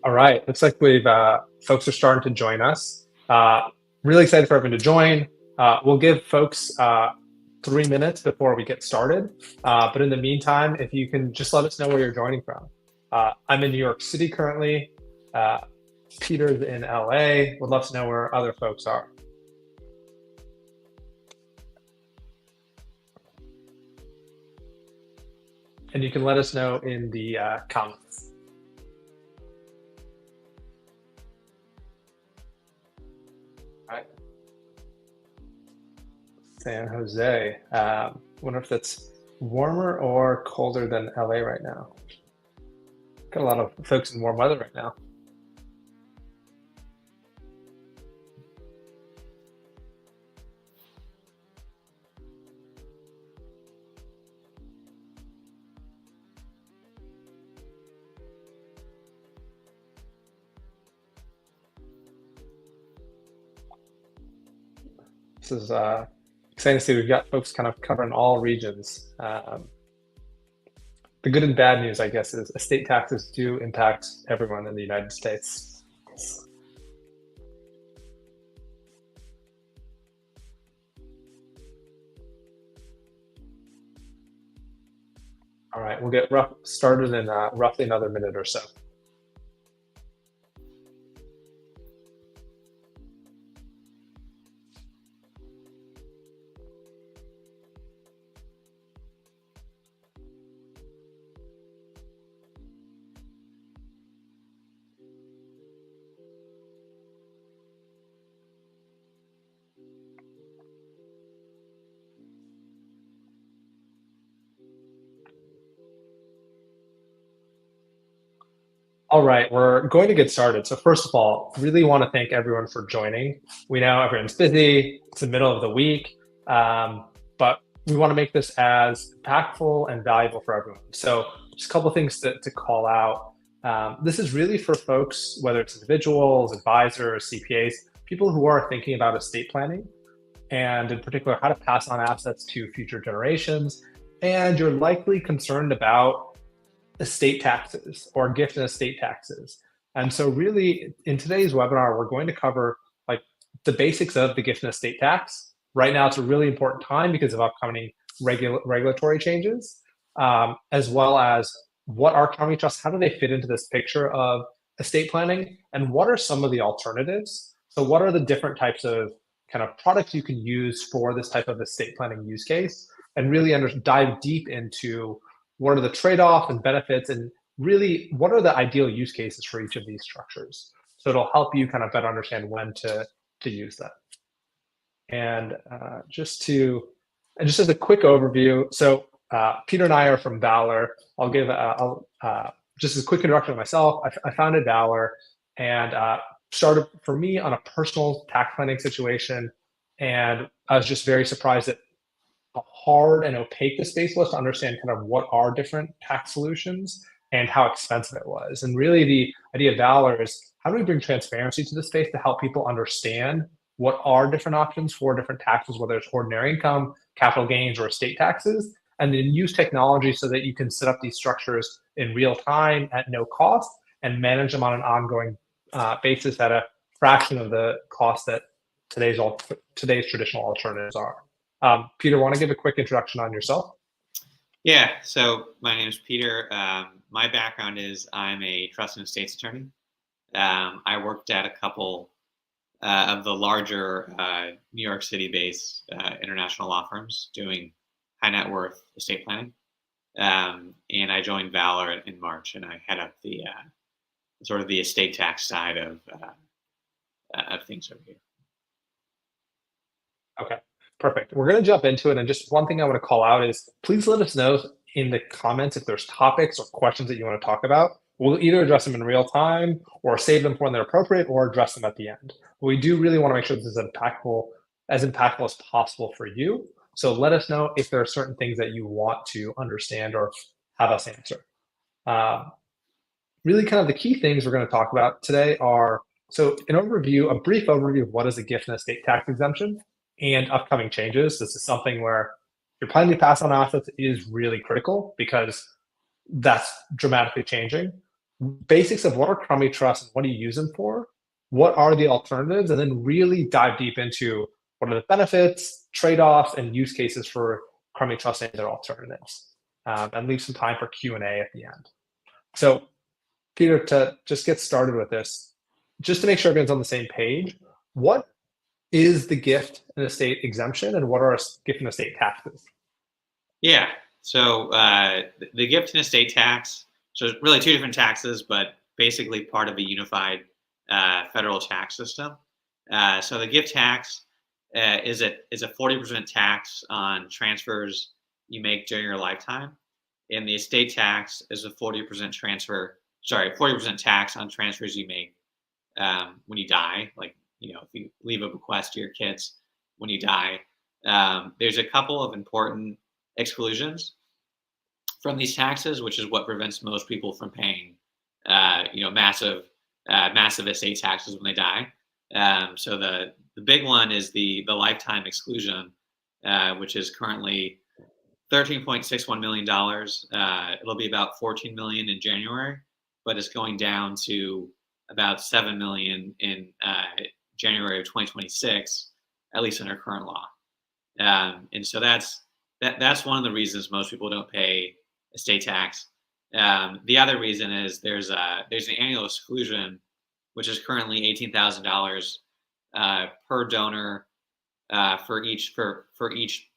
All right. Looks like we've folks are starting to join us. Really excited for everyone to join. We'll give folks 3 minutes before we get started. But in the meantime, if you can just let us know where you're joining from. I'm in New York City currently. Uh, Peter's in LA. Would love to know where other folks are. And you can let us know in the comments. All right. San Jose. Wonder if that's warmer or colder than LA right now. Got a lot of folks in warm weather right now. This is exciting to see. We've got folks kind of covering all regions. The good and bad news, I guess, is estate taxes do impact everyone in the United States. All right, we'll get started in roughly another minute or so. All right, we're going to get started. So first of all, really want to thank everyone for joining. We know everyone's busy. It's the middle of the week, but we want to make this as impactful and valuable for everyone. So just a couple of things to call out. This is really for folks, whether it's individuals, advisors, CPAs, people who are thinking about estate planning, and in particular, how to pass on assets to future generations. And you're likely concerned about estate taxes or gift and estate taxes. And so really in today's webinar, we're going to cover like the basics of the gift and estate tax. Right now, it's a really important time because of upcoming regulatory changes, as well as what are Crummey Trusts, how do they fit into this picture of estate planning, and what are some of the alternatives? So what are the different types of kind of products you can use for this type of estate planning use case, and really dive deep into what are the trade-offs and benefits, and really what are the ideal use cases for each of these structures. So it'll help you kind of better understand when to use that. And just as a quick overview, so Peter and I are from Valur. I'll give just a quick introduction of myself. I founded Valur and started for me on a personal tax planning situation. And I was just very surprised at how hard and opaque the space was to understand kind of what are different tax solutions and how expensive it was. And really the idea of Valur is how do we bring transparency to the space to help people understand what are different options for different taxes, whether it's ordinary income, capital gains, or estate taxes, and then use technology so that you can set up these structures in real time at no cost and manage them on an ongoing basis at a fraction of the cost that today's traditional alternatives are. Peter, want to give a quick introduction on yourself? Yeah, so my name is Peter. My background is I'm a trust and estates attorney. I worked at a couple of the larger New York City-based international law firms doing high net worth estate planning. And I joined Valur in March, and I head up the sort of the estate tax side of things over here. Okay, perfect. We're going to jump into it. And just one thing I want to call out is please let us know in the comments if there's topics or questions that you want to talk about. We'll either address them in real time or save them for when they're appropriate or address them at the end. But we do really want to make sure this is as impactful as possible for you. So let us know if there are certain things that you want to understand or have us answer. Really kind of the key things we're going to talk about today are, so a brief overview of what is a gift and estate tax exemption and upcoming changes. This is something where you're planning to pass on assets is really critical because that's dramatically changing. basics of what are Crummey Trusts and what do you use them for? What are the alternatives? And then really dive deep into what are the benefits, trade-offs, and use cases for Crummey Trust and their alternatives. And leave some time for Q&A at the end. So Peter, to just get started with this, just to make sure everyone's on the same page, what is the gift and estate exemption and what are gift and estate taxes? Yeah. So the gift and estate tax. So it's really two different taxes, but basically part of a unified federal tax system. So the gift tax is a 40% tax on transfers you make during your lifetime, and the estate tax is a 40% tax on transfers you make when you die. Like if you leave a bequest to your kids when you die. There's a couple of important exclusions from these taxes, which is what prevents most people from paying, massive estate taxes when they die. So the big one is the lifetime exclusion, which is currently $13.61 million. It'll be about 14 million in January, but it's going down to about 7 million in January of 2026, at least under current law. And so that's one of the reasons most people don't pay estate tax. The other reason is there's an annual exclusion, which is currently $18,000 per donor for each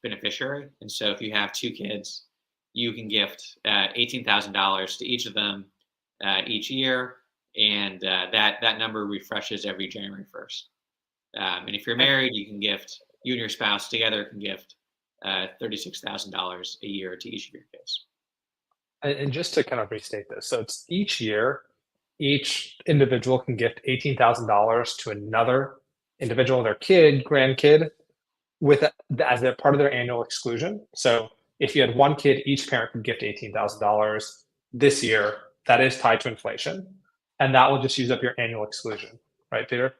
beneficiary. And so if you have two kids, you can gift $18,000 to each of them each year, and that number refreshes every January 1st. And if you're married, you and your spouse together can gift $36,000 a year to each of your kids. And just to kind of restate this, so it's each year, each individual can gift $18,000 to another individual, their kid, grandkid, as a part of their annual exclusion. So if you had one kid, each parent could gift $18,000 this year. That is tied to inflation, and that will just use up your annual exclusion, right, Peter?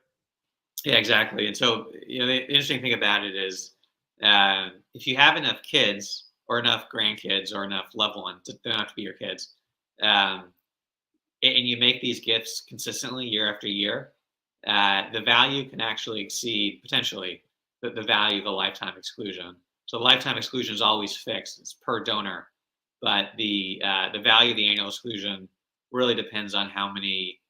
Yeah, exactly. And so the interesting thing about it is, if you have enough kids or enough grandkids or enough loved ones, they don't have to be your kids, and you make these gifts consistently year after year, the value can actually exceed potentially the value of a lifetime exclusion. So the lifetime exclusion is always fixed; it's per donor, but the value of the annual exclusion really depends on how many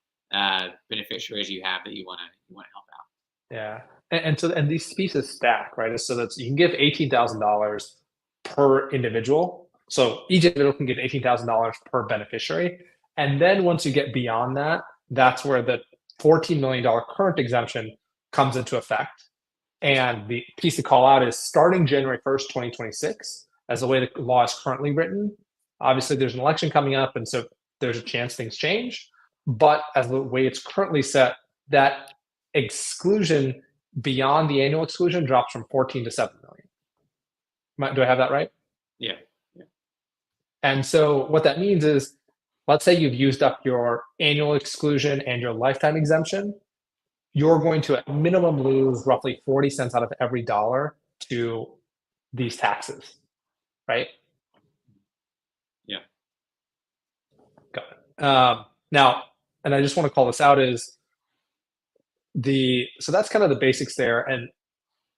beneficiaries you have that you want to help out. Yeah. And these pieces stack, right? So you can give $18,000 per individual. So each individual can give $18,000 per beneficiary. And then once you get beyond that, that's where the $14 million current exemption comes into effect. And the piece to call out is starting January 1st, 2026, as the way the law is currently written. Obviously, there's an election coming up, and so there's a chance things change. But as the way it's currently set, that exclusion beyond the annual exclusion drops from 14 to 7 million. Do I have that right? Yeah. And so what that means is, let's say you've used up your annual exclusion and your lifetime exemption, you're going to at minimum lose roughly 40 cents out of every dollar to these taxes, right? Yeah. Got it. Now, and I just want to call this out so that's kind of the basics there. And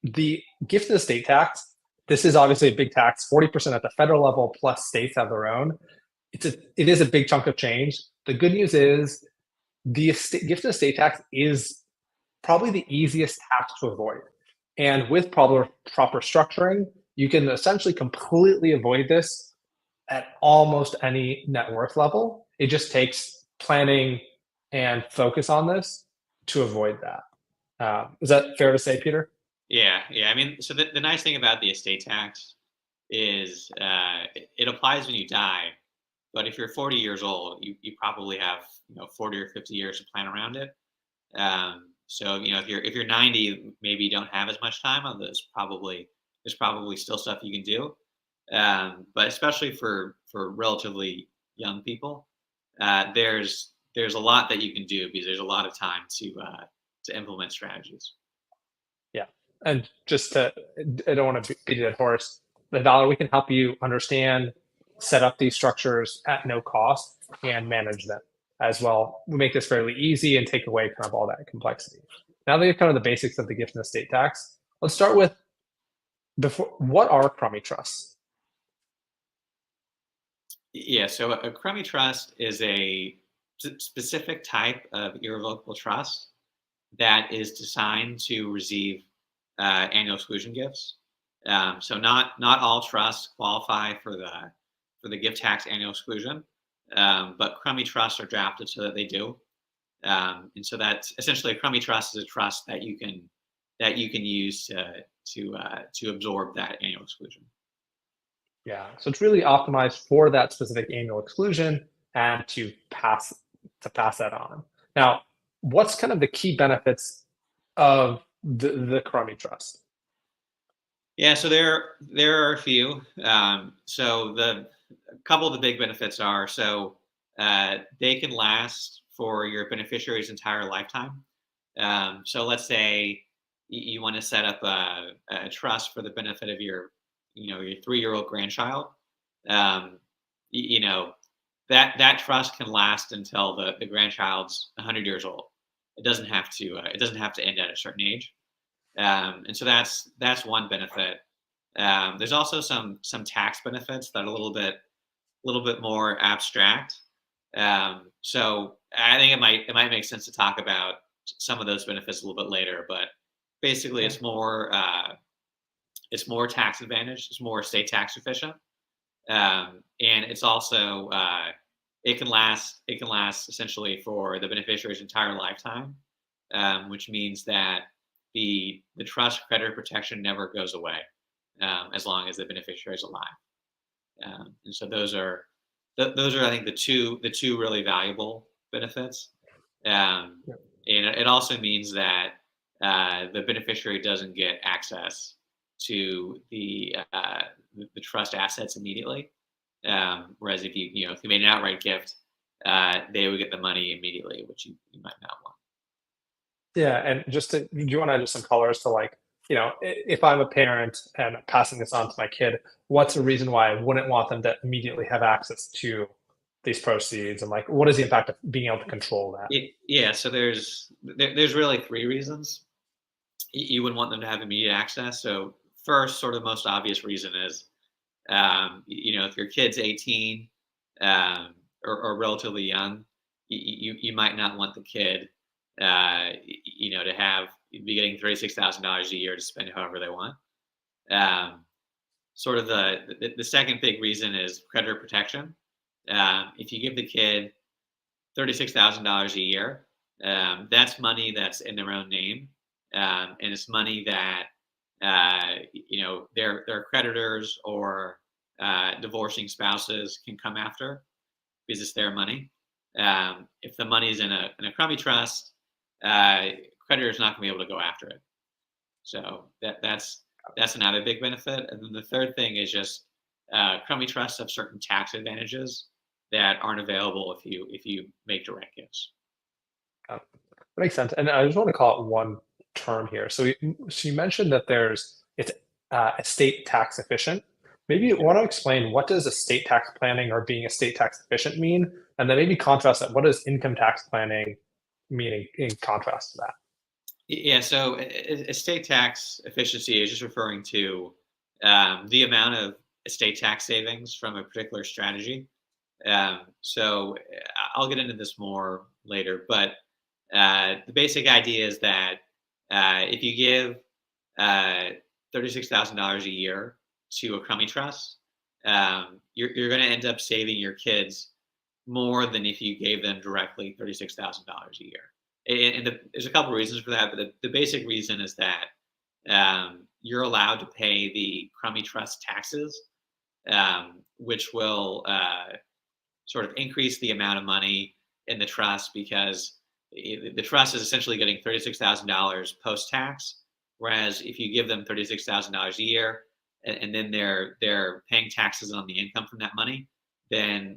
the gift and estate tax, this is obviously a big tax, 40% at the federal level, plus states have their own. It is a big chunk of change. The good news is the gift and estate tax is probably the easiest tax to avoid. And with proper structuring, you can essentially completely avoid this at almost any net worth level. It just takes planning and focus on this to avoid that. Is that fair to say, Peter? Yeah. I mean, so the nice thing about the estate tax is it applies when you die, but if you're 40 years old, you probably have 40 or 50 years to plan around it. So if you're 90, maybe you don't have as much time. There's probably still stuff you can do, but especially for relatively young people, there's a lot that you can do because there's a lot of time to implement strategies. Yeah, and I don't want to beat a dead horse. The Valur, we can help you understand, set up these structures at no cost, and manage them. as well. We make this fairly easy and take away kind of all that complexity. Now that we have kind of the basics of the gift and estate tax, let's start with before what are Crummey Trusts? Yeah, so a Crummey Trust is a specific type of irrevocable trust that is designed to receive annual exclusion gifts. So not all trusts qualify for the gift tax annual exclusion, but Crummey trusts are drafted so that they do. And so that's essentially a Crummey trust is a trust that you can use to absorb that annual exclusion. Yeah, so it's really optimized for that specific annual exclusion and to pass that on. Now, what's kind of the key benefits of the Crummey Trust? Yeah, so there are a few. So the a couple of the big benefits are they can last for your beneficiary's entire lifetime. So let's say you want to set up a trust for the benefit of your 3-year-old grandchild. Um, you know that trust can last until the grandchild's 100 years old. It doesn't have to end at a certain age. And so that's one benefit. There's also some tax benefits that are a little bit more abstract. So I think it might make sense to talk about some of those benefits a little bit later. But basically, Okay. it's more tax advantage. It's more state tax efficient, and it's also it can last essentially for the beneficiary's entire lifetime, which means that the trust creditor protection never goes away as long as the beneficiary is alive. And so those are I think the two really valuable benefits. Um, Yeah. and it also means that the beneficiary doesn't get access to the trust assets immediately. Whereas if you made an outright gift, they would get the money immediately, which you might not want. Yeah, and do you want to add just some colors to like, if I'm a parent and passing this on to my kid, what's a reason why I wouldn't want them to immediately have access to these proceeds, and like, what is the impact of being able to control that? Yeah, so there's really three reasons you wouldn't want them to have immediate access. So first, sort of most obvious reason is if your kid's 18 or relatively young, you might not want the kid, to be getting $36,000 a year to spend however they want. Um, Sort of the second big reason is creditor protection. If you give the kid $36,000 a year, that's money that's in their own name, and it's money that their creditors or divorcing spouses can come after because it's their money. If the money's in a crummy trust, uh, creditor's not going to be able to go after it. So that's another big benefit. And then the third thing is just crummy trusts have certain tax advantages that aren't available if you make direct gifts. That makes sense. And I just want to call it one term here. So you mentioned that it's estate tax efficient. Maybe you want to explain, what does estate tax planning or being estate tax efficient mean? And then maybe contrast that. What does income tax planning mean in contrast to that? Yeah, so estate tax efficiency is just referring to the amount of estate tax savings from a particular strategy. I'll get into this more later, but the basic idea is that if you give $36,000 a year to a crummy trust, you're going to end up saving your kids more than if you gave them directly $36,000 a year. And there's a couple reasons for that, but the basic reason is that you're allowed to pay the crummy trust taxes, which will sort of increase the amount of money in the trust because the trust is essentially getting $36,000 post tax, whereas if you give them $36,000 a year and then they're paying taxes on the income from that money, then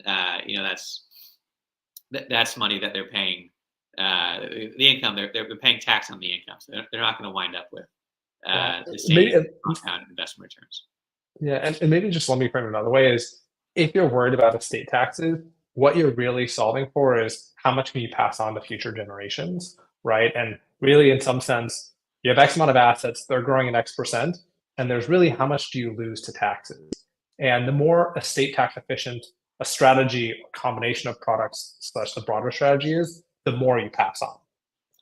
that's money that they're paying. The income they're paying tax on the income, so they're not going to wind up with Yeah. the Maybe, same compound investment returns. yeah, and maybe just let me frame it another way is, if you're worried about estate taxes, what you're really solving for is how much can you pass on to future generations, right? And really, in some sense, you have X amount of assets, they're growing at X%, and there's really how much do you lose to taxes? And the more estate tax efficient a strategy, a combination of products slash the broader strategy is, the more you pass on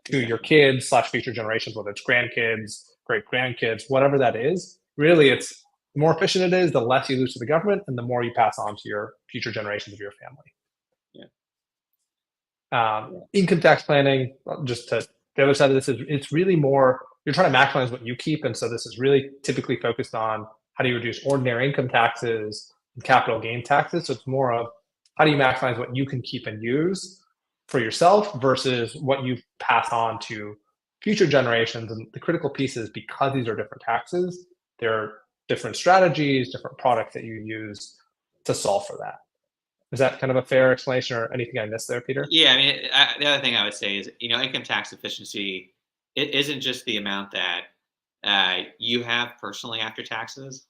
to your kids slash future generations, whether it's grandkids, great grandkids, whatever that is. Really, it's the more efficient it is, the less you lose to the government, and the more you pass on to your future generations of your family. Income tax planning, just to the other side of this is it's really more you're trying to maximize what you keep, and so this is really typically focused on how do you reduce ordinary income taxes and capital gain taxes. So it's more of how do you maximize what you can keep and use for yourself versus what you pass on to future generations. And the critical piece is because these are different taxes, there are different strategies, different products that you use to solve for that. Is that kind of a fair explanation, or anything I missed there, Peter? Yeah, I mean, the other thing I would say is, income tax efficiency, it isn't just the amount that you have personally after taxes.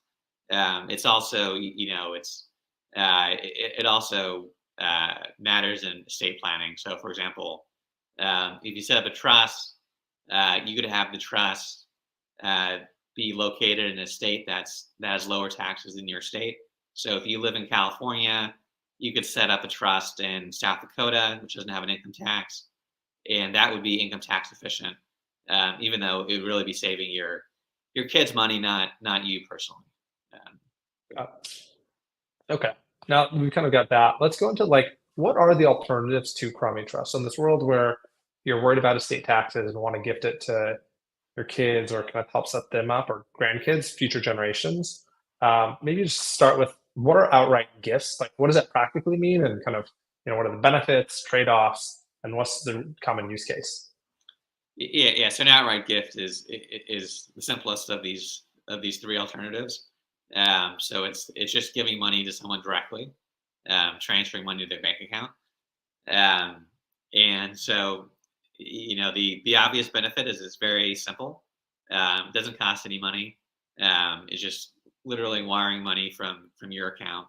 It's also, it also matters in estate planning. So, for example, if you set up a trust, you could have the trust be located in a state that has lower taxes than your state. So, if you live in California, you could set up a trust in South Dakota, which doesn't have an income tax, and that would be income tax efficient, even though it would really be saving your kids money, not you personally. Okay. Now we kind of got that. Let's go into what are the alternatives to Crummey Trust? So in this world where you're worried about estate taxes and want to gift it to your kids or kind of help set them up or grandkids, future generations, maybe just start with what are outright gifts? Like, what does that practically mean? And kind of, what are the benefits, trade-offs, and what's the common use case? Yeah. So an outright gift is the simplest of these three alternatives. So it's just giving money to someone directly, transferring money to their bank account. And so, the obvious benefit is it's very simple. It doesn't cost any money. It's just literally wiring money from your account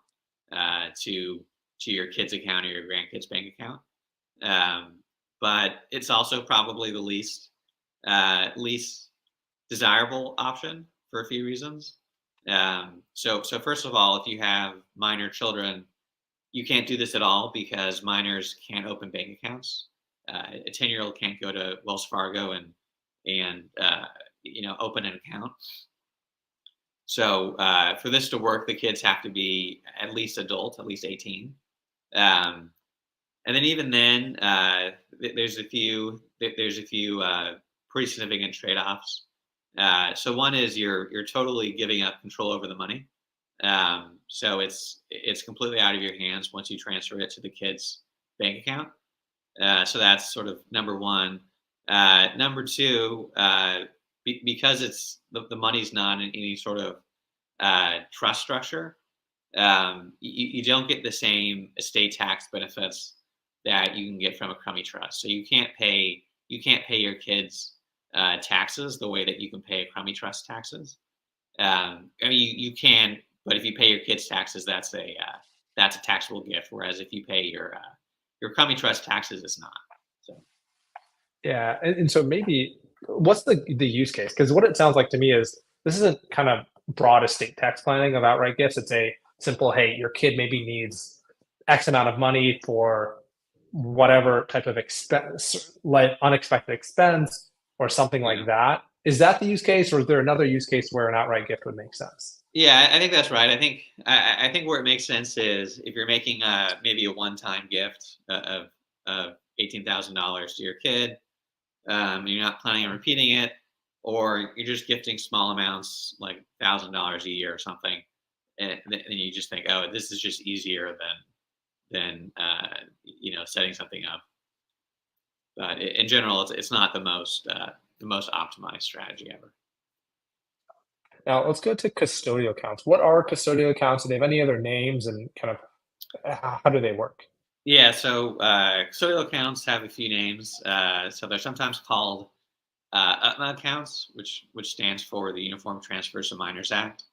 to your kid's account or your grandkid's bank account. But it's also probably the least desirable option for a few reasons. So first of all, if you have minor children, you can't do this at all because minors can't open bank accounts. A 10-year-old can't go to Wells Fargo and open an account. So for this to work, the kids have to be at least adult, at least 18. And then even then, there's a few pretty significant trade-offs. So one is you're totally giving up control over the money. So it's completely out of your hands once you transfer it to the kid's bank account. So that's sort of number one. Number two, because it's the money's not in any sort of trust structure, you don't get the same estate tax benefits that you can get from a Crummey Trust. So you can't pay your kids taxes the way that you can pay a Crummey Trust taxes. I mean, you can, but if you pay your kids taxes, that's a taxable gift. Whereas if you pay your Crummey Trust taxes, it's not. So Yeah, and so maybe what's the use case? Because what it sounds like to me is this isn't kind of broad estate tax planning of outright gifts. It's a simple, hey, your kid maybe needs X amount of money for whatever type of expense, like unexpected expense or something like that. Is that the use case, or is there another use case where an outright gift would make sense? yeah, I think that's right. I think where it makes sense is if you're making maybe a one-time gift of $18,000 to your kid, you're not planning on repeating it, or you're just gifting small amounts like $1,000 a year or something, and then you just think, oh, this is just easier than setting something up. But in general, it's not the most optimized strategy ever. Now let's go to custodial accounts. What are custodial accounts? Do they have any other names, and kind of how do they work? Yeah, so custodial accounts have a few names. So they're sometimes called UTMA accounts, which stands for the Uniform Transfers to Minors Act.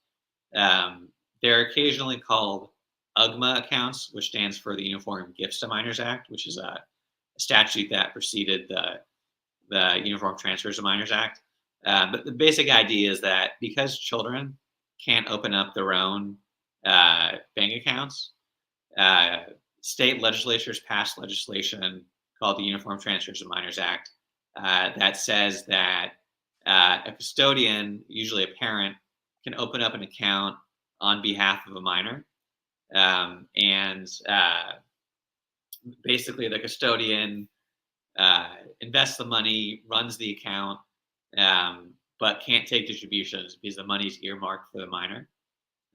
They're occasionally called UGMA accounts, which stands for the Uniform Gifts to Minors Act, which is a statute that preceded the Uniform Transfers to Minors Act. But the basic idea is that because children can't open up their own bank accounts, state legislatures passed legislation called the Uniform Transfers to Minors Act that says that a custodian, usually a parent, can open up an account on behalf of a minor. And basically, the custodian invests the money, runs the account, but can't take distributions because the money's earmarked for the minor.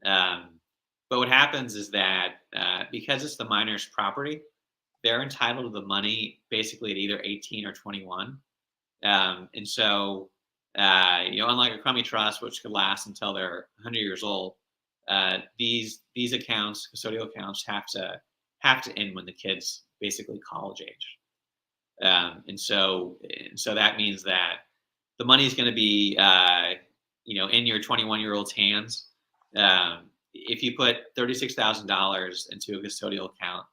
But what happens is that because it's the minor's property, they're entitled to the money basically at either 18 or 21. And so, unlike a Crummey Trust, which could last until they're 100 years old, these accounts, custodial accounts, have to end when the kid's basically college age. And so that means that the money is going to be, in your 21-year-old's hands. If you put $36,000 into a custodial account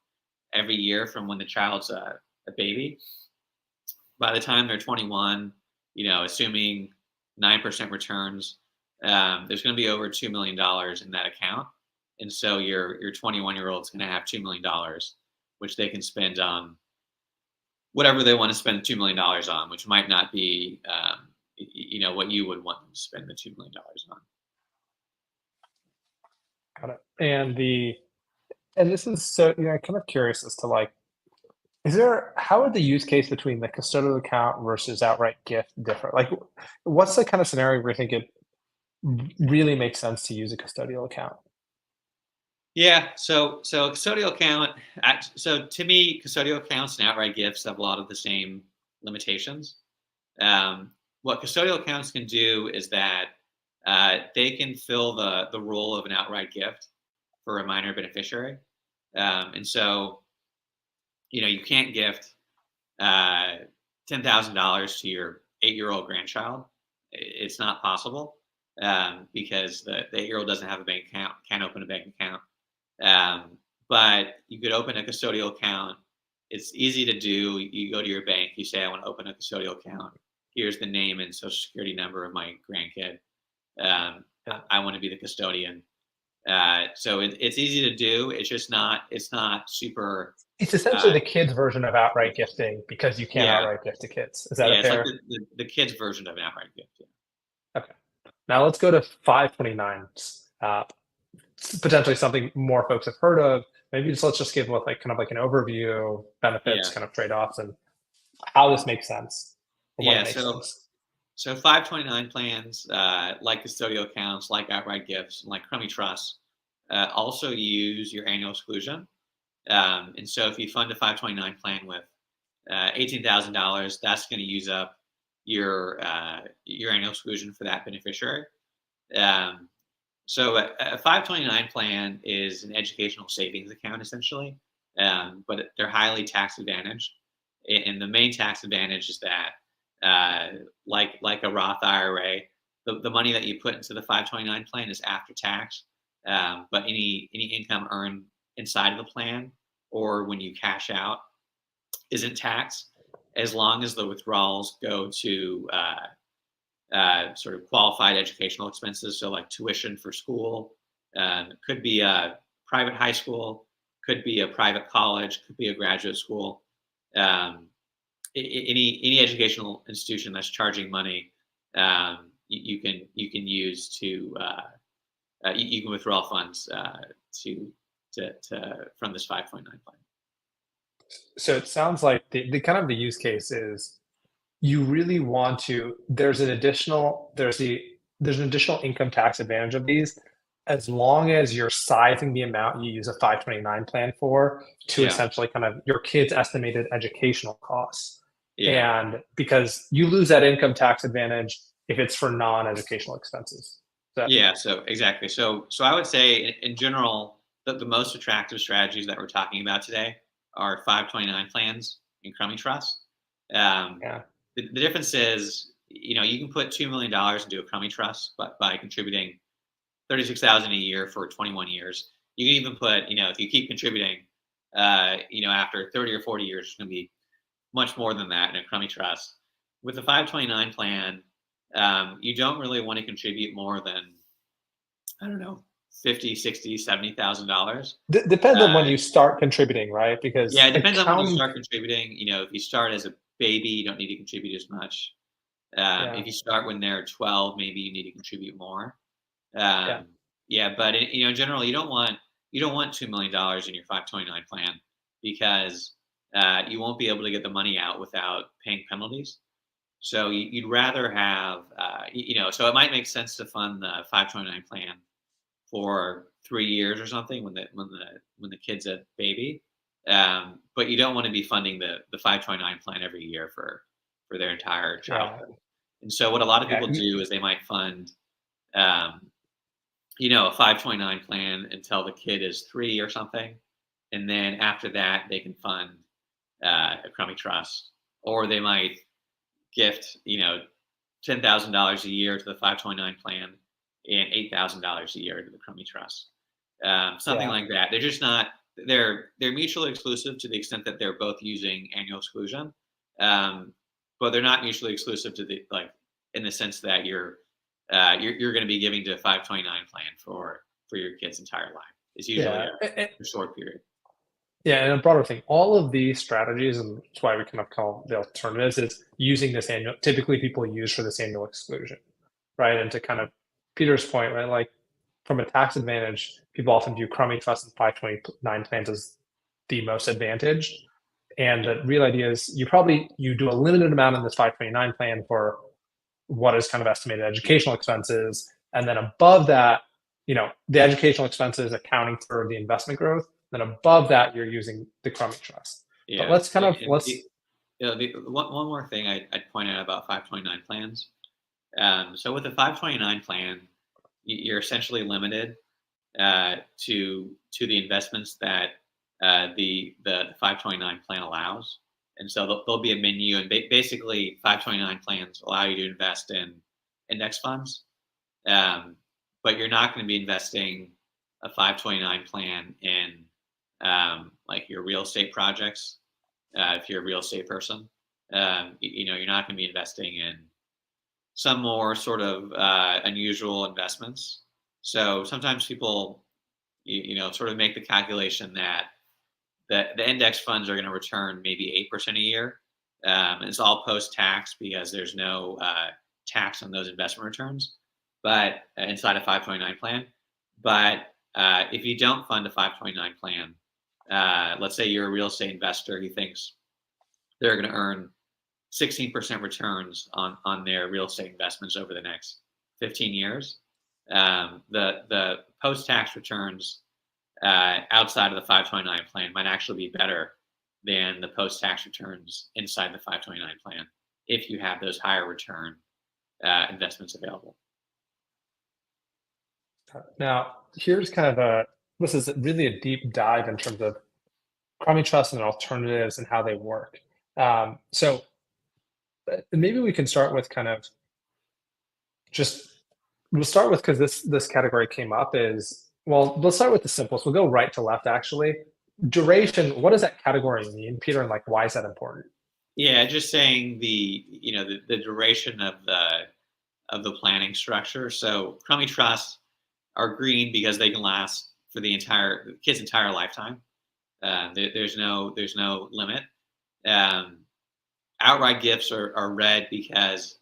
every year from when the child's a baby, by the time they're 21, assuming 9% returns, there's going to be over $2 million in that account. And so your 21-year-old is going to have $2 million, which they can spend on whatever they want to spend $2 million on, which might not be, what you would want them to spend the $2 million on. Got it. And this is so, kind of curious as to how would the use case between the custodial account versus outright gift differ? Like, what's the kind of scenario where you think it really makes sense to use a custodial account? Yeah, so custodial account. So to me, custodial accounts and outright gifts have a lot of the same limitations. What custodial accounts can do is that they can fill the role of an outright gift for a minor beneficiary, and so you can't gift $10,000 to your 8-year-old grandchild. It's not possible because the 8-year-old doesn't have a bank account, can't open a bank account. But you could open a custodial account. It's easy to do. You go to your bank, you say, I want to open a custodial account. Here's the name and social security number of my grandkid. I want to be the custodian. So it's easy to do. It's not super. It's essentially the kids' version of outright gifting because you can't outright gift to kids. Is that a fair? It's like the kids' version of an outright gift. Yeah. Okay. Now let's go to 529s. Potentially something more folks have heard of. Maybe let's just give kind of like an overview, benefits, kind of trade-offs, and how this makes sense. So 529 plans, like custodial accounts, like outright gifts, like Crummey Trusts, also use your annual exclusion. And so if you fund a 529 plan with $18,000, that's going to use up your annual exclusion for that beneficiary. So a 529 plan is an educational savings account, essentially, but they're highly tax advantaged. And the main tax advantage is that, like a Roth IRA, the money that you put into the 529 plan is after tax, but any income earned inside of the plan or when you cash out isn't taxed, as long as the withdrawals go to sort of qualified educational expenses. So like tuition for school, could be a private high school, could be a private college, could be a graduate school. Any educational institution that's charging money, you can use to you can withdraw funds from this 529 plan. So it sounds like the kind of the use case is you really want to. There's an additional income tax advantage of these, as long as you're sizing the amount you use a 529 plan for to essentially kind of your kid's estimated educational costs. Yeah. And because you lose that income tax advantage if it's for non-educational expenses. So exactly. So I would say in general, the most attractive strategies that we're talking about today are 529 plans and Crummey Trusts. The difference is, you can put $2 million into a Crummey Trust by contributing $36,000 a year for 21 years. You can even put, if you keep contributing, after 30 or 40 years, it's going to be much more than that in a Crummey Trust. With the 529 plan, you don't really want to contribute more than, I don't know, 50, 60, $70,000. Depends on when Uh, you start contributing, right? yeah, Because it depends on when you accounting, start contributing. If you start as a baby, you don't need to contribute as much. yeah, If you start when they're 12, maybe you need to contribute more. yeah, Um, yeah, but in general, you don't want $2 million in your 529 plan because you won't be able to get the money out without paying penalties. So you'd rather have, so it might make sense to fund the 529 plan for 3 years or something when the kid's a baby, but you don't want to be funding the 529 plan every year for their entire yeah, childhood. And so what a lot of yeah, people do is they might fund, um, a 529 plan until the kid is 3 or something, and then after that they can fund a Crummey Trust, or they might gift, $10,000 a year to the 529 plan and $8,000 a year to the Crummey Trust. Something yeah. like that. They're just not. They're mutually exclusive to the extent that they're both using annual exclusion, um, but they're not mutually exclusive to the like in the sense that you're going to be giving to a 529 plan for your kid's entire life. It's usually Yeah, a short period. yeah, and a broader thing, all of these strategies, and that's why we kind of call the alternatives, is using this annual. Typically, people use for this annual exclusion, right? And to kind of Peter's point, right? Like from a tax advantage, people often view Crummey Trust and 529 plans as the most advantaged. And Yeah, the real idea is you do a limited amount in this 529 plan for what is kind of estimated educational expenses. And then above that, the educational expenses accounting for the investment growth. Then above that, you're using the Crummey Trust. But yeah. let's kind of And let's one more thing I'd point out about 529 plans. So with the 529 plan, you're essentially limited to the investments that the 529 plan allows. And so there'll be a menu, and basically 529 plans allow you to invest in index funds, um, but you're not going to be investing a 529 plan in like your real estate projects. If you're a real estate person, you're not going to be investing in some more sort of unusual investments. So sometimes people, sort of make the calculation that the index funds are going to return maybe 8% a year. It's all post tax because there's no tax on those investment returns, but inside a 529 plan. But if you don't fund a 529 plan, let's say you're a real estate investor who thinks they're going to earn 16% returns on their real estate investments over the next 15 years. The post tax returns outside of the 529 plan might actually be better than the post tax returns inside the 529 plan if you have those higher return investments available. now here's kind of a this is really a deep dive in terms of Crummey Trust and alternatives and how they work. So maybe we can start with kind of just we'll start with because this category came up is well, let's start with the simplest. We'll go right to left actually. Duration, what does that category mean, Peter, and like why is that important? Yeah, just saying the duration of the planning structure. So Crummey trusts are green because they can last for the kid's entire lifetime. There's no limit. Um, Outright gifts are red because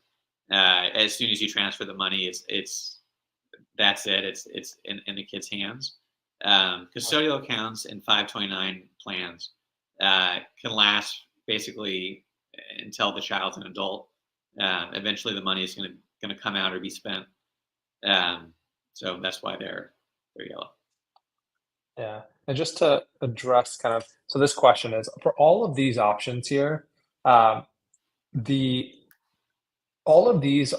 as soon as you transfer the money, it's that's it. It's in the kid's hands. Custodial accounts and 529 plans can last basically until the child's an adult. Eventually, the money is going to come out or be spent. Um, so that's why they're yellow. Yeah. And just to address kind of so this question is for all of these options here, um, the all of these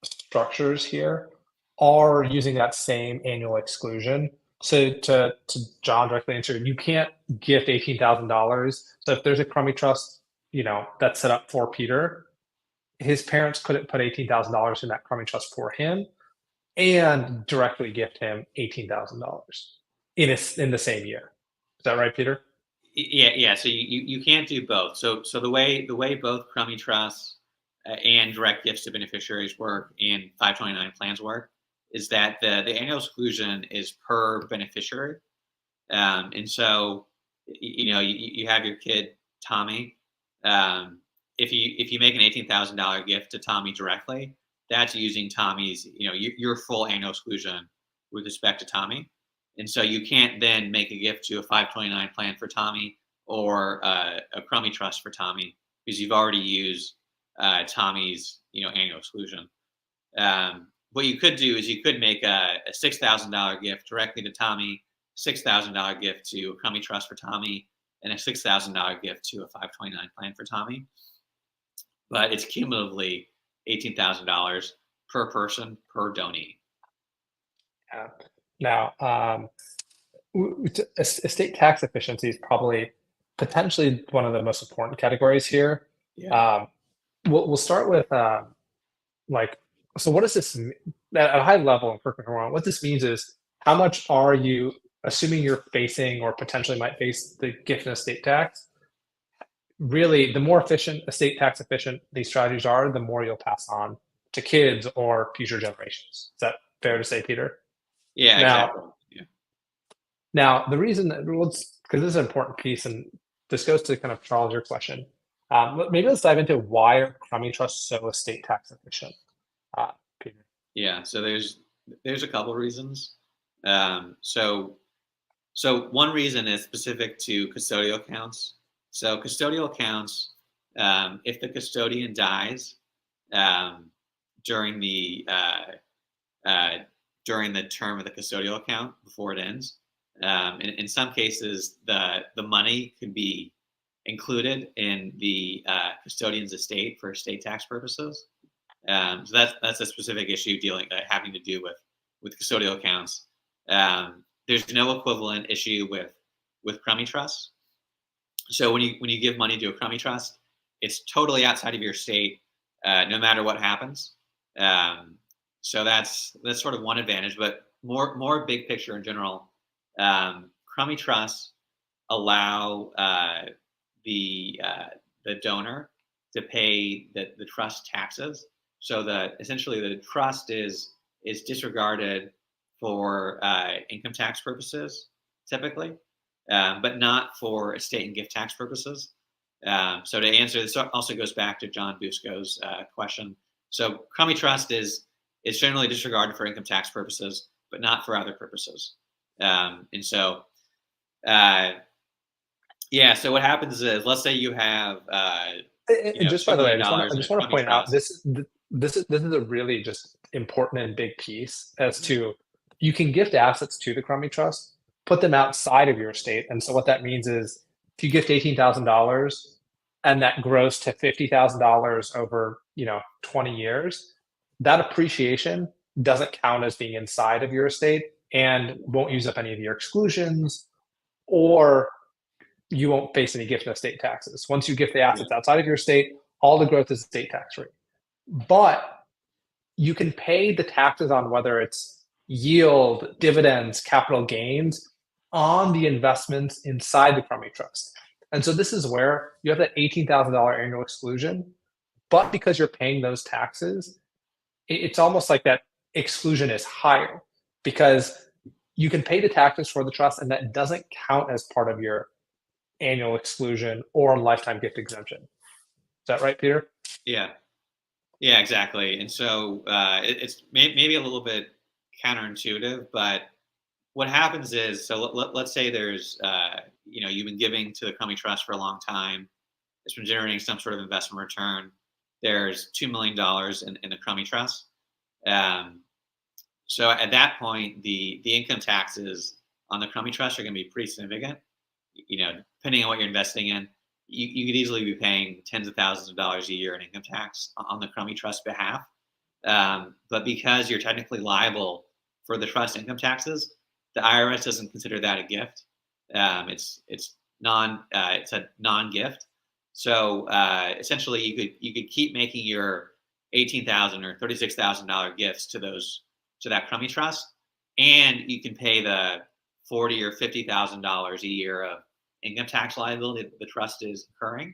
structures here are using that same annual exclusion. So to John directly answer, you can't gift $18,000. So if there's a Crummey Trust, that's set up for Peter, his parents couldn't put $18,000 in that Crummey Trust for him and directly gift him $18,000. in the same year. Is that right, Peter? Yeah. So you can't do both. So the way both Crummey Trusts and direct gifts to beneficiaries work and 529 plans work is that the annual exclusion is per beneficiary. And so, you have your kid Tommy. If you make an $18,000 gift to Tommy directly, that's using Tommy's your full annual exclusion with respect to Tommy. And so you can't then make a gift to a 529 plan for Tommy or a Crummey Trust for Tommy because you've already used Tommy's annual exclusion. What you could do is you could make a $6,000 gift directly to Tommy, $6,000 gift to a Crummey Trust for Tommy, and a $6,000 gift to a 529 plan for Tommy. But it's cumulatively $18,000 per person per donee. Yeah. Now, estate tax efficiency is probably potentially one of the most important categories here. Yeah. We'll start with like, so what does this at a high level, and correct me if I'm wrong, what this means is how much are you assuming you're facing or potentially might face the gift and estate tax? Really, the more efficient estate tax efficient these strategies are, the more you'll pass on to kids or future generations. Is that fair to say, Peter? Yeah, Now, exactly. Yeah. now the reason that because this is an important piece, and this goes to kind of Charles, your question. Maybe let's dive into why are Crummey Trusts so estate tax efficient, Peter? Yeah. So there's a couple reasons. So one reason is specific to custodial accounts. So custodial accounts, if the custodian dies um, during the during the term of the custodial account before it ends, in some cases the money could be included in the custodian's estate for estate tax purposes. So that's a specific issue having to do with custodial accounts. There's no equivalent issue with Crummey Trusts. So when you give money to a Crummey Trust, it's totally outside of your estate, no matter what happens. So that's sort of one advantage. But more big picture in general, Crummey Trusts allow the donor to pay the trust taxes. So essentially the trust is disregarded for income tax purposes typically, but not for estate and gift tax purposes. So to answer this, also goes back to John Busco's question. So Crummey Trust is generally disregarded for income tax purposes, but not for other purposes. And so, yeah. So what happens is, let's say you have, And just by $2 the way, million I in just a want to Crummey point out Trust. this is a really just important and big piece as to you can gift assets to the Crummey Trust, put them outside of your estate, and so what that means is if you gift $18,000 and that grows to $50,000 over 20 years, that appreciation doesn't count as being inside of your estate and won't use up any of your exclusions, or you won't face any gift and estate taxes. Once you gift the Yeah. assets outside of your estate, all the growth is estate tax free. But you can pay the taxes on whether it's yield, dividends, capital gains on the investments inside the Crummey Trust. And so this is where you have that $18,000 annual exclusion, but because you're paying those taxes, it's almost like that exclusion is higher because you can pay the taxes for the trust and that doesn't count as part of your annual exclusion or lifetime gift exemption. Is that right, Peter? Yeah. Yeah, exactly. And so it's maybe a little bit counterintuitive, but what happens is, so let's say there's, you've been giving to the Crummey Trust for a long time. It's been generating some sort of investment return. There's $2 million in the Crummey Trust. So at that point, the income taxes on the Crummey Trust are going to be pretty significant. Depending on what you're investing in, you could easily be paying tens of thousands of dollars a year in income tax on the Crummey Trust behalf. But because you're technically liable for the trust income taxes, the IRS doesn't consider that a gift. It's a non-gift. So essentially, you could keep making your $18,000 or $36,000 gifts to that Crummey Trust, and you can pay the $40,000 or $50,000 a year of income tax liability that the trust is incurring.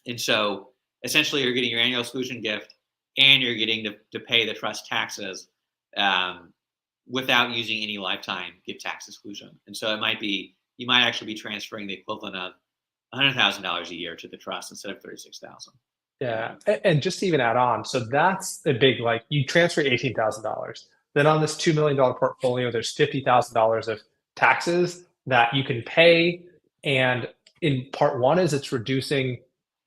And so essentially, you're getting your annual exclusion gift, and you're getting to pay the trust taxes um, without using any lifetime gift tax exclusion. And so it might be you might actually be transferring the equivalent of $100,000 a year to the trust instead of 36,000. Yeah. And just to even add on, so that's a big, like, you transfer $18,000. Then on this $2 million portfolio, there's $50,000 of taxes that you can pay. And in part one is it's reducing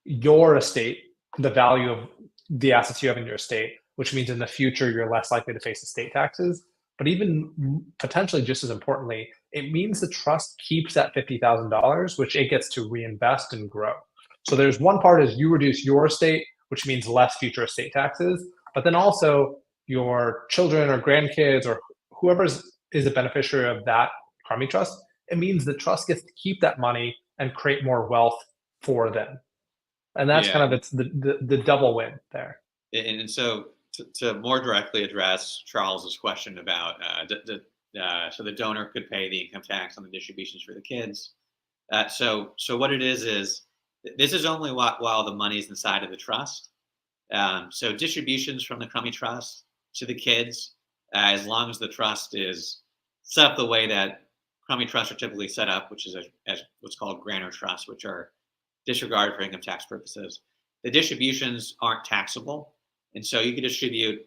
your estate, the value of the assets you have in your estate, which means in the future, you're less likely to face estate taxes. But even potentially just as importantly, it means the trust keeps that $50,000, which it gets to reinvest and grow. So there's one part is you reduce your estate, which means less future estate taxes, but then also your children or grandkids or whoever is a beneficiary of that Crummey Trust, it means the trust gets to keep that money and create more wealth for them. And that's Yeah, kind of it's the double win there. and so to more directly address Charles's question about so the donor could pay the income tax on the distributions for the kids. So what it is this is only while the money is inside of the trust. So distributions from the Crummey Trust to the kids, as long as the trust is set up the way that Crummey Trusts are typically set up, which is as what's called grantor trusts, which are disregarded for income tax purposes. The distributions aren't taxable, and so you could distribute,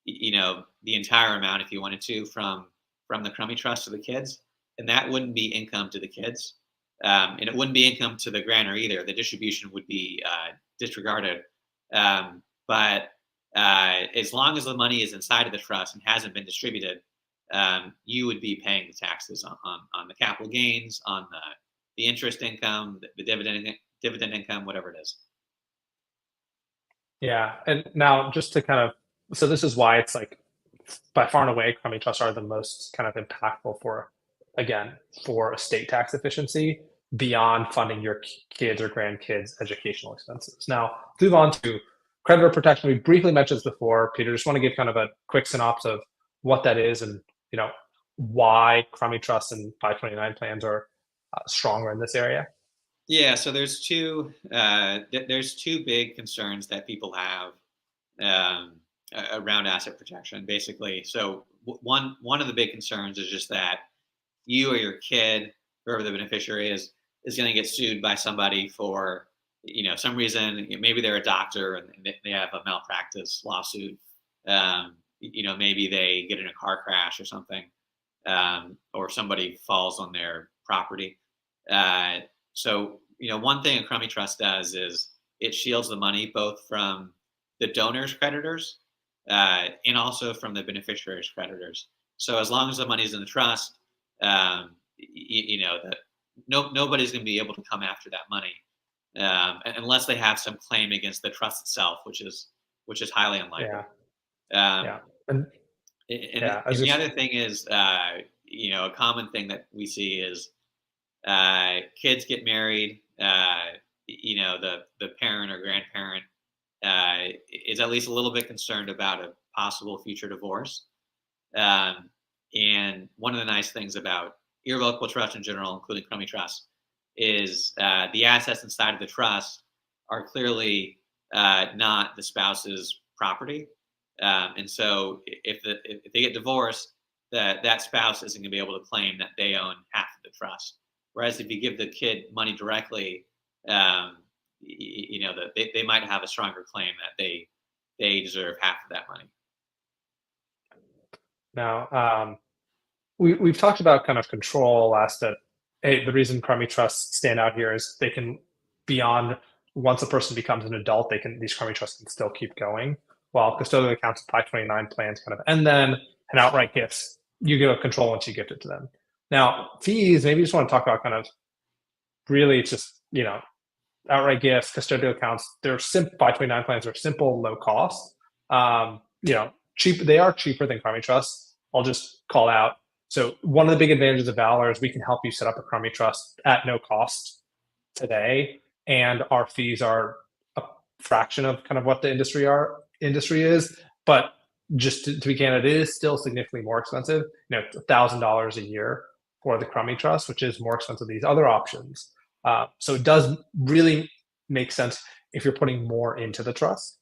the entire amount if you wanted to from the Crummey Trust to the kids, and that wouldn't be income to the kids, and it wouldn't be income to the grantor either. The distribution would be disregarded, but as long as the money is inside of the trust and hasn't been distributed, you would be paying the taxes on the capital gains, on the interest income, the dividend income, whatever it is. Yeah. And now just to kind of, so this is why it's like by far and away, Crummey Trusts are the most kind of impactful for, again, for estate tax efficiency beyond funding your kids or grandkids' educational expenses. Now, move on to creditor protection. We briefly mentioned this before. Peter, just want to give kind of a quick synopsis of what that is and, why Crummey Trust and 529 plans are stronger in this area. Yeah, so there's two big concerns that people have around asset protection, basically. So one of the big concerns is just that you or your kid, whoever the beneficiary is going to get sued by somebody for some reason. Maybe they're a doctor and they have a malpractice lawsuit. Maybe they get in a car crash or something, or somebody falls on their property. So, one thing a Crummey Trust does is it shields the money both from the donor's creditors and also from the beneficiary's creditors. So as long as the money's in the trust, that nobody's going to be able to come after that money unless they have some claim against the trust itself, which is highly unlikely. Yeah. Yeah. And the other thing is, a common thing that we see is kids get married. The parent or grandparent is at least a little bit concerned about a possible future divorce. And one of the nice things about irrevocable trust in general, including Crummey Trust, is the assets inside of the trust are clearly not the spouse's property. And so if they get divorced, that spouse isn't going to be able to claim that they own half of the trust. Whereas if you give the kid money directly, that they might have a stronger claim that they deserve half of that money. Now, we've talked about kind of control last that. Hey, the reason Crummey Trusts stand out here is they can, beyond once a person becomes an adult, these Crummey Trusts can still keep going, while custodial accounts and 529 plans kind of, and then an outright gifts, you give control once you gift it to them. Now, fees, maybe you just want to talk about kind of really it's just, outright gifts, custodial accounts. They're simple, 529 plans are simple, low cost. Cheap. They are cheaper than Crummey Trusts. I'll just call out. So one of the big advantages of Valur is we can help you set up a Crummey Trust at no cost today. And our fees are a fraction of kind of what the industry is. But just to be candid, it is still significantly more expensive, $1,000 a year for the Crummey Trust, which is more expensive than these other options. So it does really make sense if you're putting more into the trust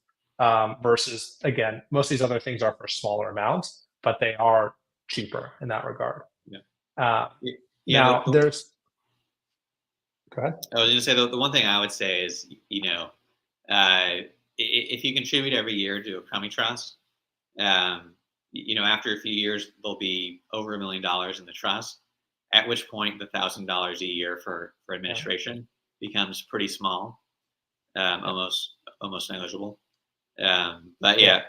versus, again, most of these other things are for smaller amounts, but they are cheaper in that regard. Yeah. Yeah. Now, there's, go ahead. I was going to say the one thing I would say is, if you contribute every year to a Crummey Trust, after a few years, there'll be over $1 million in the trust, at which point the $1,000 a year for administration becomes pretty small, almost negligible. But yeah,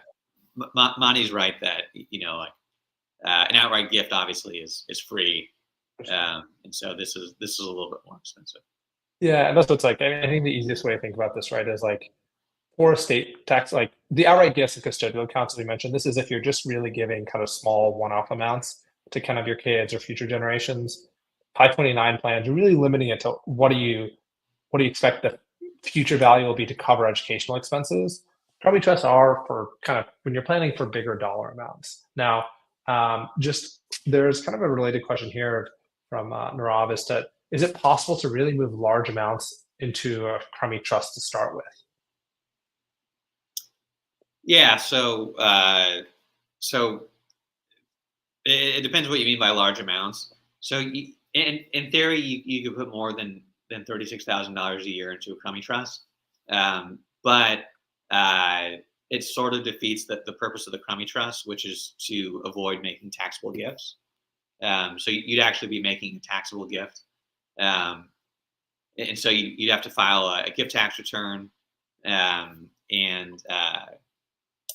Monty's right that, an outright gift obviously is free. And so this is a little bit more expensive. Yeah, and that's what's like. I mean, I think the easiest way to think about this, right, is like for estate tax, like the outright gifts and custodial accounts, as we mentioned. This is if you're just really giving kind of small one-off amounts to kind of your kids or future generations. 529 plans, you're really limiting it to what do you expect the future value will be to cover educational expenses. Crummey trusts are for kind of when you're planning for bigger dollar amounts. Now, there's kind of a related question here from Nirav is it possible to really move large amounts into a Crummey trust to start with? Yeah, so it depends what you mean by large amounts. So in theory, you could put more than $36,000 a year into a Crummey trust, but it sort of defeats the purpose of the Crummey trust, which is to avoid making taxable gifts. So you'd actually be making a taxable gift, and so you'd have to file a gift tax return, and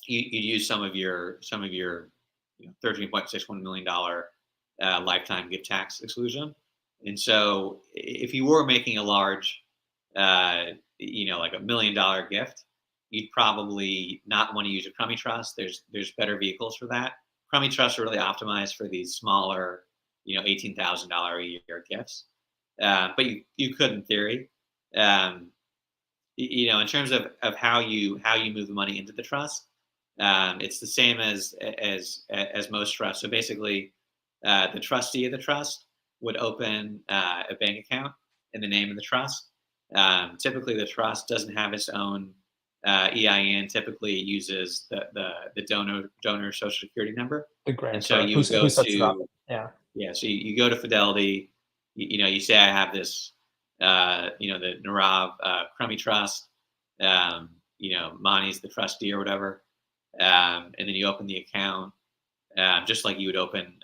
you'd use some of your $13.61 million lifetime gift tax exclusion. And so if you were making a large, like $1 million gift, you'd probably not want to use a Crummey trust. There's better vehicles for that. Crummey trusts are really optimized for these smaller, $18,000 a year gifts. But you could, in theory, in terms of how you move the money into the trust, it's the same as most trusts. So basically, the trustee of the trust would open a bank account in the name of the trust. Typically, the trust doesn't have its own EIN. Typically, it uses the donor social security number. The grant. And so you who go sets it up? to So you go to Fidelity. You say I have this, the Nirav Crummey Trust. Monty's the trustee or whatever. And then you open the account, just like you would open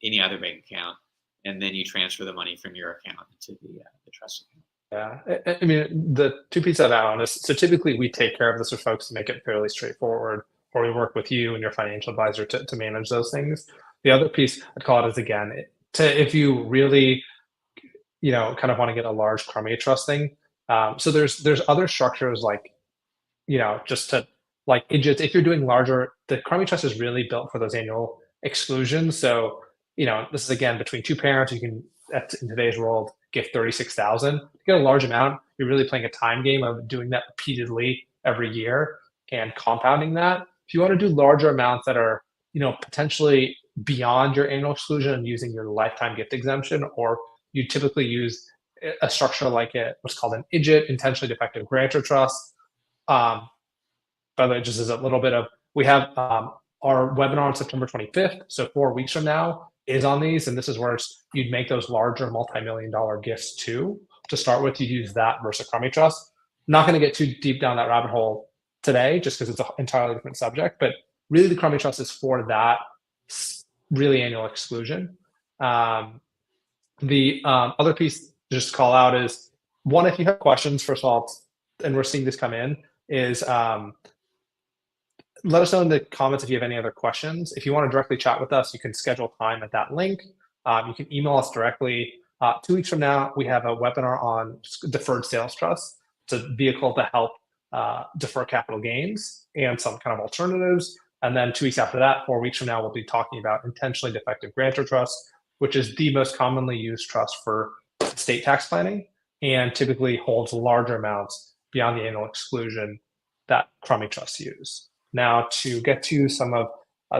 any other bank account, and then you transfer the money from your account into the trust account. Yeah, I mean, the two pieces of that on is, so typically we take care of this for folks to make it fairly straightforward, or we work with you and your financial advisor to manage those things. The other piece I'd call it is, again, if you really, kind of want to get a large Crummey trust thing. So there's other structures like, just to like if you're doing larger, the Crummey trust is really built for those annual exclusions. So, this is again between two parents. You can, in today's world, give 36,000. To get a large amount, you're really playing a time game of doing that repeatedly every year and compounding that. If you want to do larger amounts that are, potentially beyond your annual exclusion and using your lifetime gift exemption, or you typically use a structure like what's called an IDGIT, intentionally defective grantor trust. By the way, just as a little bit of, we have our webinar on September 25th. So 4 weeks from now is on these. And this is where you'd make those larger multi-million-dollar gifts too. To start with, you use that versus Crummey trust. Not going to get too deep down that rabbit hole today, just because it's an entirely different subject. But really, the Crummey trust is for that really annual exclusion. The other piece just to call out is, one, if you have questions, first of all, and we're seeing this come in, is let us know in the comments if you have any other questions. If you want to directly chat with us, you can schedule time at that link. You can email us directly. 2 weeks from now, we have a webinar on deferred sales trust. It's a vehicle to help defer capital gains and some kind of alternatives. And then 2 weeks after that, 4 weeks from now, we'll be talking about intentionally defective grantor trust, which is the most commonly used trust for estate tax planning and typically holds larger amounts beyond the annual exclusion that Crummey trusts use. Now, to get to some of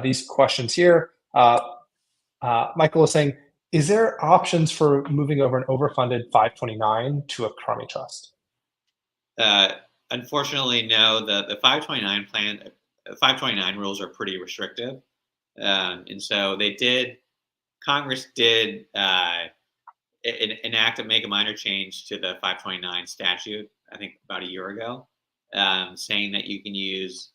these questions here, Michael is saying, Is there options for moving over an overfunded 529 to a Crummey Trust? Uh, Unfortunately, no. The 529 plan, 529 rules are pretty restrictive, and so Congress did enact make a minor change to the 529 statute. I think about a year ago, saying that you can use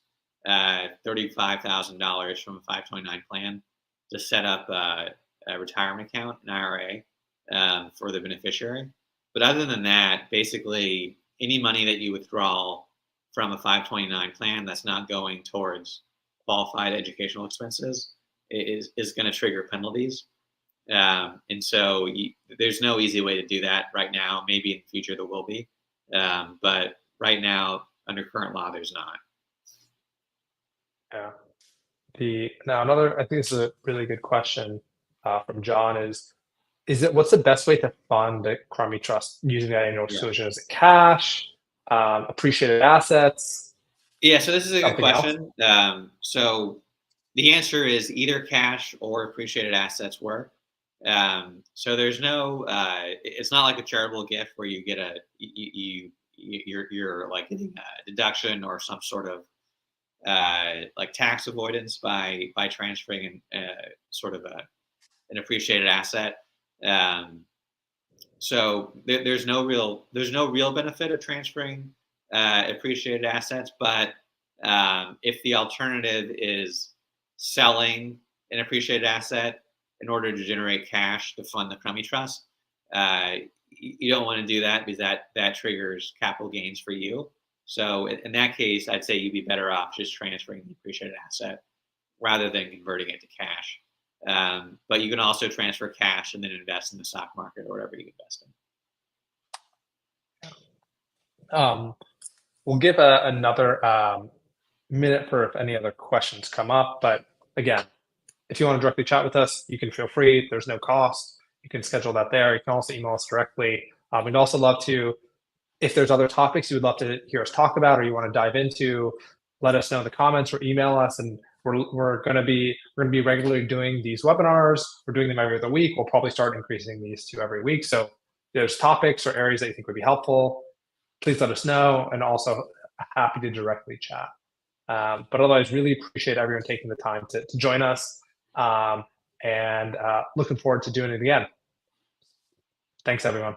$35,000 from a 529 plan to set up a retirement account, an IRA, for the beneficiary. But other than that, basically any money that you withdraw from a 529 plan that's not going towards qualified educational expenses is going to trigger penalties. And so there's no easy way to do that right now. Maybe in the future there will be, but right now under current law there's not. Yeah. Now another, I think this is a really good question from John is it what's the best way to fund a Crummey Trust using that annual Yeah. exclusion? Is it cash, appreciated assets, Yeah. So this is a good something else? question. So the answer is either cash or appreciated assets work. So there's no. It's not like a charitable gift where you get you're like getting a deduction or some sort of like tax avoidance by transferring sort of an appreciated asset. Um, so there's no real benefit of transferring appreciated assets, but if the alternative is selling an appreciated asset in order to generate cash to fund the Crummey Trust, you don't want to do that because that triggers capital gains for you. So in that case, I'd say you'd be better off just transferring the appreciated asset rather than converting it to cash. But you can also transfer cash and then invest in the stock market or whatever you invest in. We'll give another minute for if any other questions come up. But again, if you want to directly chat with us, you can feel free. There's no cost. You can schedule that there. You can also email us directly. We'd also love to, if there's other topics you would love to hear us talk about or you want to dive into, let us know in the comments or email us. And we're going to be regularly doing these webinars. We're doing them every other week. We'll probably start increasing these to every week. So if there's topics or areas that you think would be helpful, please let us know, and also happy to directly chat. But otherwise, really appreciate everyone taking the time to join us, and looking forward to doing it again. Thanks, everyone.